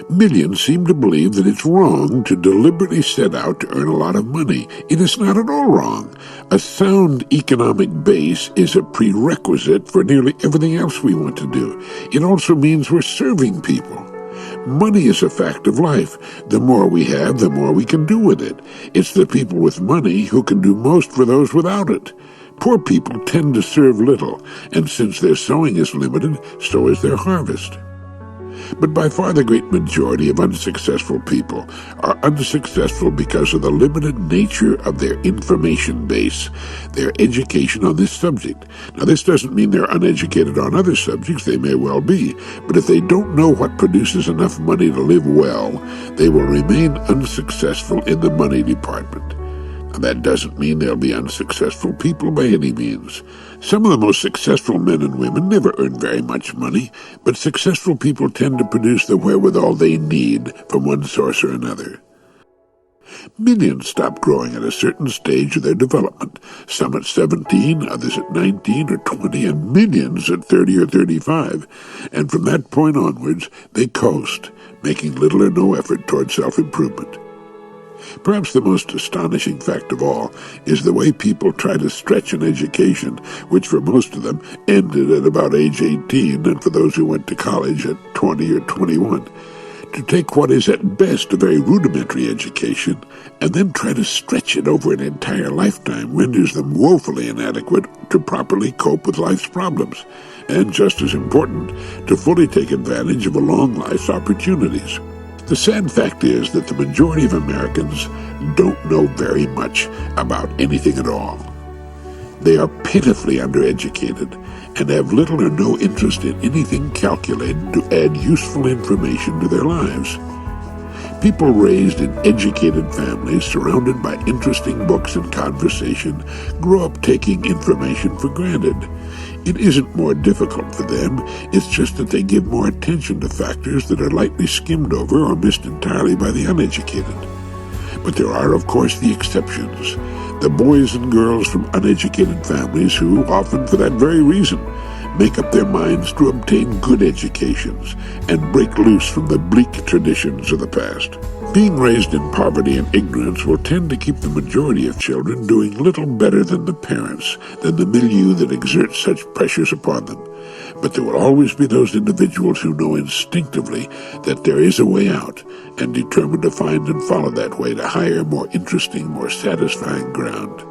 Millions seem to believe that it's wrong to deliberately set out to earn a lot of money. It is not at all wrong. A sound economic base is a prerequisite for nearly everything else we want to do. It also means we're serving people. Money is a fact of life. The more we have, the more we can do with it. It's the people with money who can do most for those without it. Poor people tend to serve little, and since their sowing is limited, so is their harvest. But by far the great majority of unsuccessful people are unsuccessful because of the limited nature of their information base, their education on this subject. Now, this doesn't mean they're uneducated on other subjects. They may well be. But if they don't know what produces enough money to live well, they will remain unsuccessful in the money department. Now, that doesn't mean they'll be unsuccessful people by any means. Some of the most successful men and women never earn very much money, but successful people tend to produce the wherewithal they need from one source or another. Millions stop growing at a certain stage of their development, some at 17, others at 19 or 20, and millions at 30 or 35. And from that point onwards, they coast, making little or no effort toward self-improvement. Perhaps the most astonishing fact of all is the way people try to stretch an education, which for most of them ended at about age 18, and for those who went to college at 20 or 21. To take what is at best a very rudimentary education and then try to stretch it over an entire lifetime renders them woefully inadequate to properly cope with life's problems, and just as important, to fully take advantage of a long life's opportunities. The sad fact is that the majority of Americans don't know very much about anything at all. They are pitifully undereducated and have little or no interest in anything calculated to add useful information to their lives. People raised in educated families, surrounded by interesting books and conversation, grow up taking information for granted. It isn't more difficult for them, it's just that they give more attention to factors that are lightly skimmed over or missed entirely by the uneducated. But there are, of course, the exceptions. The boys and girls from uneducated families who, often for that very reason, make up their minds to obtain good educations and break loose from the bleak traditions of the past. Being raised in poverty and ignorance will tend to keep the majority of children doing little better than the parents, than the milieu that exerts such pressures upon them. But there will always be those individuals who know instinctively that there is a way out, and determined to find and follow that way to higher, more interesting, more satisfying ground.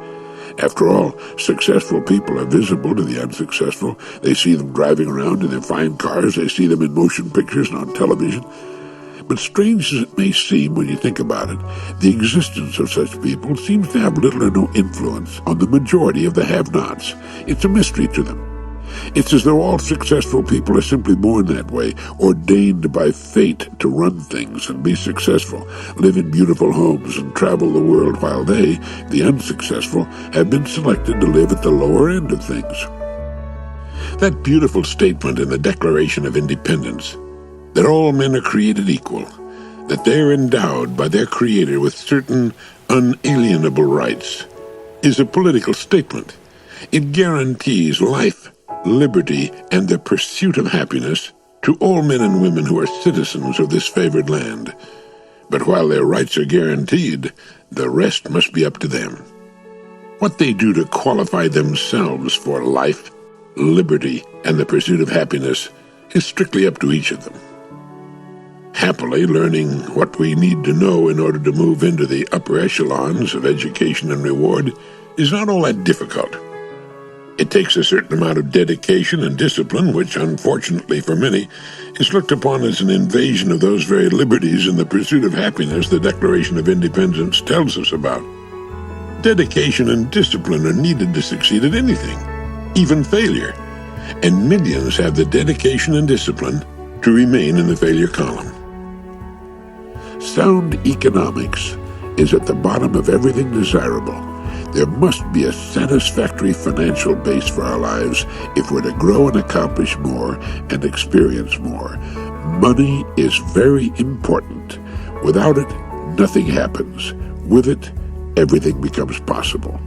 After all, successful people are visible to the unsuccessful. They see them driving around in their fine cars. They see them in motion pictures and on television. But strange as it may seem when you think about it, the existence of such people seems to have little or no influence on the majority of the have-nots. It's a mystery to them. It's as though all successful people are simply born that way, ordained by fate to run things and be successful, live in beautiful homes and travel the world, while they, the unsuccessful, have been selected to live at the lower end of things. That beautiful statement in the Declaration of Independence, that all men are created equal, that they are endowed by their Creator with certain unalienable rights, is a political statement. It guarantees life, liberty, and the pursuit of happiness to all men and women who are citizens of this favored land. But while their rights are guaranteed, the rest must be up to them. What they do to qualify themselves for life, liberty, and the pursuit of happiness is strictly up to each of them. Happily, learning what we need to know in order to move into the upper echelons of education and reward is not all that difficult. It takes a certain amount of dedication and discipline, which, unfortunately for many, is looked upon as an invasion of those very liberties in the pursuit of happiness the Declaration of Independence tells us about. Dedication and discipline are needed to succeed at anything, even failure, and millions have the dedication and discipline to remain in the failure column. Sound economics is at the bottom of everything desirable. There must be a satisfactory financial base for our lives if we're to grow and accomplish more and experience more. Money is very important. Without it, nothing happens. With it, everything becomes possible.